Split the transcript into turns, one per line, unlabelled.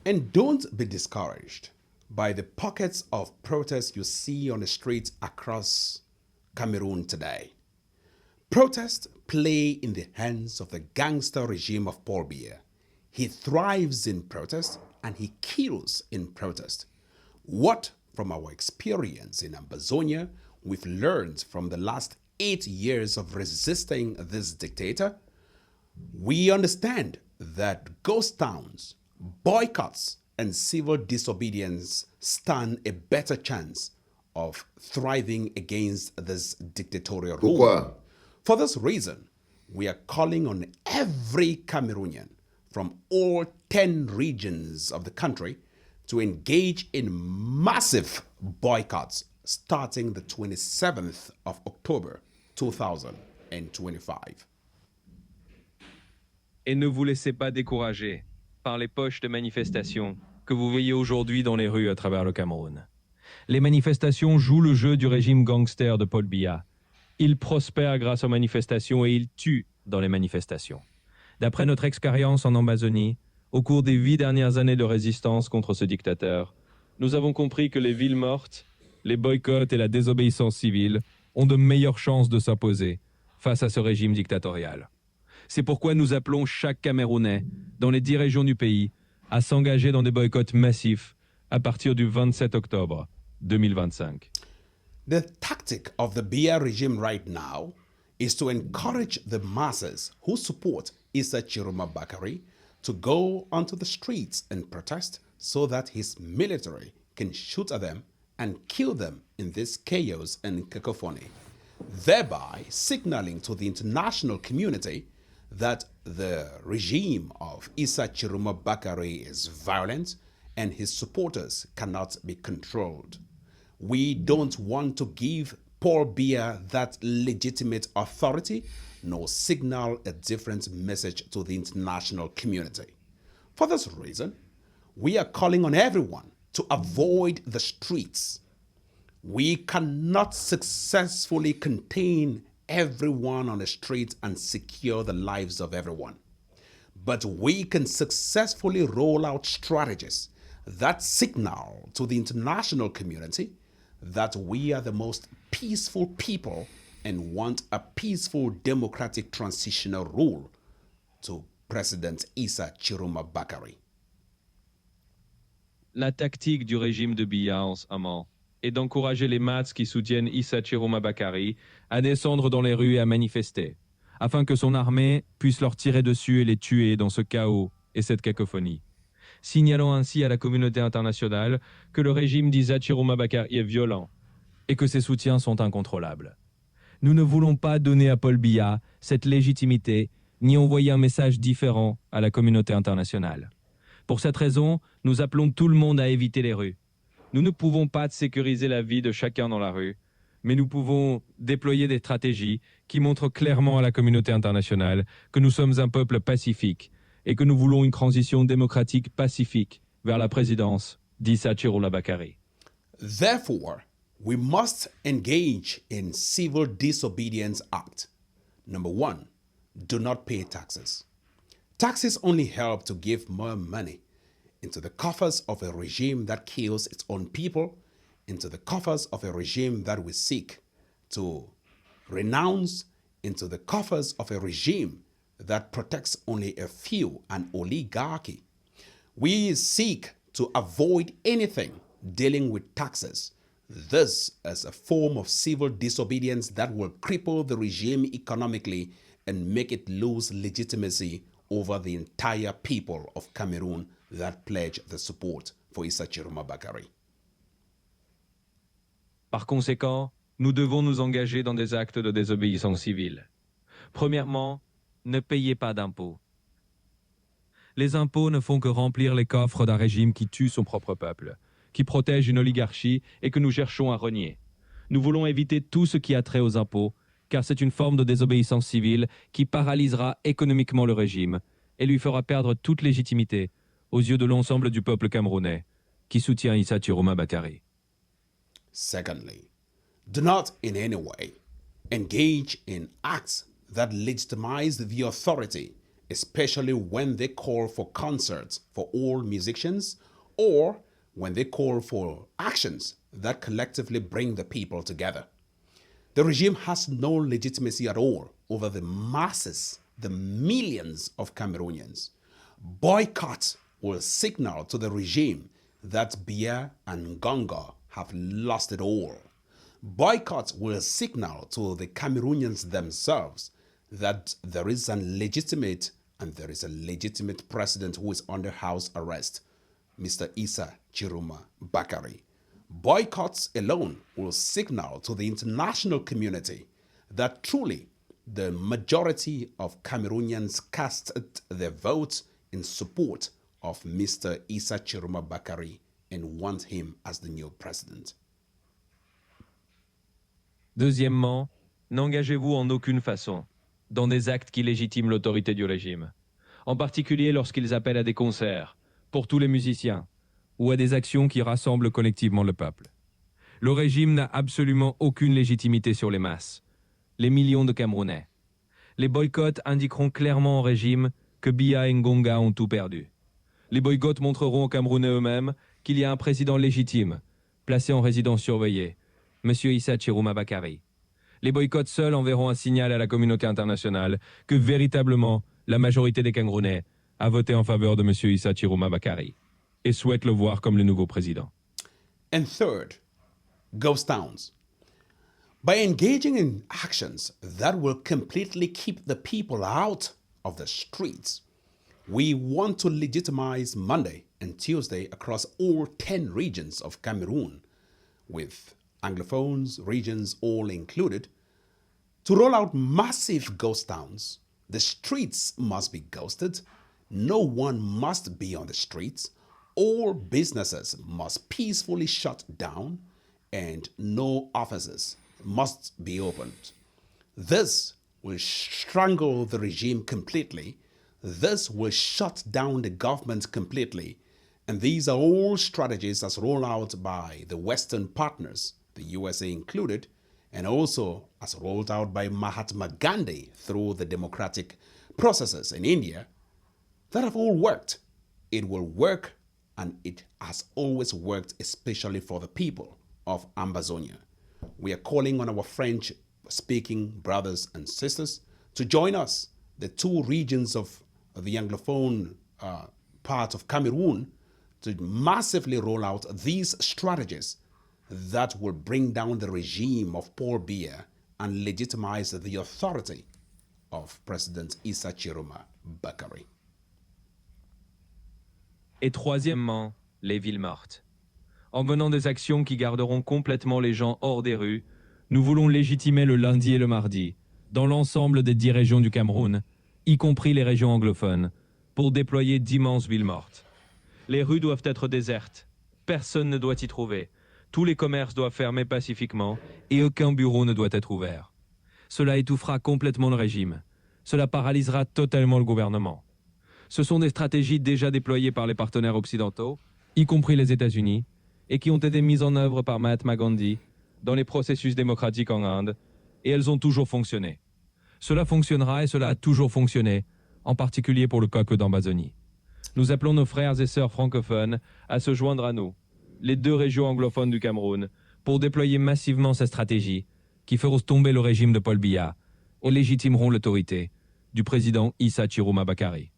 And don't be discouraged by the pockets of protest you see on the streets across Cameroon today. Protests play in the hands of the gangster regime of Paul Biya. He thrives in protest and he kills in protest. What, from our experience in Ambazonia, we've learned from the last 8 years of resisting this dictator? We understand that ghost towns, boycotts, and civil disobedience stand a better chance of thriving against this dictatorial rule.
Pourquoi?
For this reason, we are calling on every Cameroonian from all 10 regions of the country to engage in massive boycotts starting the 27th of October 2025.
Et ne vous laissez pas décourager par les poches de manifestations que vous voyez aujourd'hui dans les rues à travers le Cameroun. Les manifestations jouent le jeu du régime gangster de Paul Biya. Il prospère grâce aux manifestations et il tue dans les manifestations. D'après notre expérience en Amazonie, au cours des 8 dernières années de résistance contre ce dictateur, nous avons compris que les villes mortes, les boycotts et la désobéissance civile ont de meilleures chances de s'imposer face à ce régime dictatorial. C'est pourquoi nous appelons chaque Camerounais, dans les 10 régions du pays, à s'engager dans des boycotts massifs à partir du 27 octobre 2025.
The tactic of the Biya regime right now is to encourage the masses who support Issa Chiroma Bakari to go onto the streets and protest so that his military can shoot at them and kill them in this chaos and cacophony, thereby signaling to the international community that the regime of Issa Chiroma Bakari is violent and his supporters cannot be controlled. We don't want to give Paul Biya that legitimate authority nor signal a different message to the international community. For this reason, we are calling on everyone to avoid the streets. We cannot successfully contain everyone on the street and secure the lives of everyone. But we can successfully roll out strategies that signal to the international community that we are the most peaceful people and want a peaceful democratic transitional rule to President Issa Chiroma Bakari.
La tactique du régime de Biya en ce moment est d'encourager les masses qui soutiennent Issa Chiroma Bakari à descendre dans les rues et à manifester, afin que son armée puisse leur tirer dessus et les tuer dans ce chaos et cette cacophonie. Signalons ainsi à la communauté internationale que le régime d'Issa Chiroma Bakari est violent et que ses soutiens sont incontrôlables. Nous ne voulons pas donner à Paul Biya cette légitimité ni envoyer un message différent à la communauté internationale. Pour cette raison, nous appelons tout le monde à éviter les rues. Nous ne pouvons pas sécuriser la vie de chacun dans la rue, mais nous pouvons déployer des stratégies qui montrent clairement à la communauté internationale que nous sommes un peuple pacifique et que nous voulons une transition démocratique pacifique vers la présidence d'Issa Chiroma Bakari.
Therefore, we must engage in Civil Disobedience Act. Number 1, do not pay taxes. Taxes only help to give more money into the coffers of a regime that kills its own people, into the coffers of a regime that we seek to renounce, into the coffers of a regime that protects only a few, an oligarchy. We seek to avoid anything dealing with taxes. This is a form of civil disobedience that will cripple the regime economically and make it lose legitimacy over the entire people of Cameroon that pledge the support for Issa Chiroma Bakari.
Par conséquent, nous devons nous engager dans des actes de désobéissance civile. Premièrement, ne payez pas d'impôts. Les impôts ne font que remplir les coffres d'un régime qui tue son propre peuple, qui protège une oligarchie et que nous cherchons à renier. Nous voulons éviter tout ce qui a trait aux impôts, car c'est une forme de désobéissance civile qui paralysera économiquement le régime et lui fera perdre toute légitimité aux yeux de l'ensemble du peuple camerounais qui soutient Issa Chiroma Bakari.
Secondly, do not in any way engage in acts that legitimize the authority especially when they call for concerts for all musicians or when they call for actions that collectively bring the people together. The regime has no legitimacy at all over the masses, the millions of Cameroonians. Boycott will signal to the regime that Biya and Gonga have lost it all. Boycott will signal to the Cameroonians themselves that there is a legitimate president who is under house arrest, Mr. Issa Chiroma Bakari. Boycotts alone will signal to the international community that truly the majority of Cameroonians casted their votes in support of Mr. Issa Chiroma Bakari and want him as the new president.
Deuxièmement, n'engagez-vous en aucune façon dans des actes qui légitiment l'autorité du régime, en particulier lorsqu'ils appellent à des concerts pour tous les musiciens ou à des actions qui rassemblent collectivement le peuple. Le régime n'a absolument aucune légitimité sur les masses, les millions de Camerounais. Les boycotts indiqueront clairement au régime que Biya et Ngonga ont tout perdu. Les boycotts montreront aux Camerounais eux-mêmes qu'il y a un président légitime, placé en résidence surveillée, M. Issa Chiroma Bakari. Les boycotts seuls enverront un signal à la communauté internationale que véritablement la majorité des Camerounais a voté en faveur de M. Issa Chiroma Bakari et souhaite le voir comme le nouveau président.
And third, ghost towns. By engaging in actions that will completely keep the people out of the streets, we want to legitimize Monday and Tuesday across all 10 regions of Cameroon, with Anglophones regions all included, to roll out massive ghost towns. The streets must be ghosted. No one must be on the streets. All businesses must peacefully shut down and no offices must be opened. This will strangle the regime completely. This will shut down the government completely. And these are all strategies as rolled out by the Western partners, the USA included, and also as rolled out by Mahatma Gandhi through the democratic processes in India that have all worked. It will work, and it has always worked, especially for the people of Ambazonia. We are calling on our French-speaking brothers and sisters to join us, the two regions of the Anglophone part of Cameroon, to massively roll out these strategies that will bring down the regime of Paul Biya and legitimize the authority of President Issa Chiroma Bakari.
Et troisièmement, les villes mortes. En menant des actions qui garderont complètement les gens hors des rues, nous voulons légitimer le lundi et le mardi, dans l'ensemble des 10 régions du Cameroun, y compris les régions anglophones, pour déployer d'immenses villes mortes. Les rues doivent être désertes, personne ne doit y trouver, tous les commerces doivent fermer pacifiquement et aucun bureau ne doit être ouvert. Cela étouffera complètement le régime, cela paralysera totalement le gouvernement. Ce sont des stratégies déjà déployées par les partenaires occidentaux, y compris les États-Unis, et qui ont été mises en œuvre par Mahatma Gandhi dans les processus démocratiques en Inde, et elles ont toujours fonctionné. Cela fonctionnera et cela a toujours fonctionné, en particulier pour le coq d'Ambazonie. Nous appelons nos frères et sœurs francophones à se joindre à nous, les 2 régions anglophones du Cameroun, pour déployer massivement ces stratégies qui feront tomber le régime de Paul Biya et légitimeront l'autorité du président Issa Chiroma Bakari.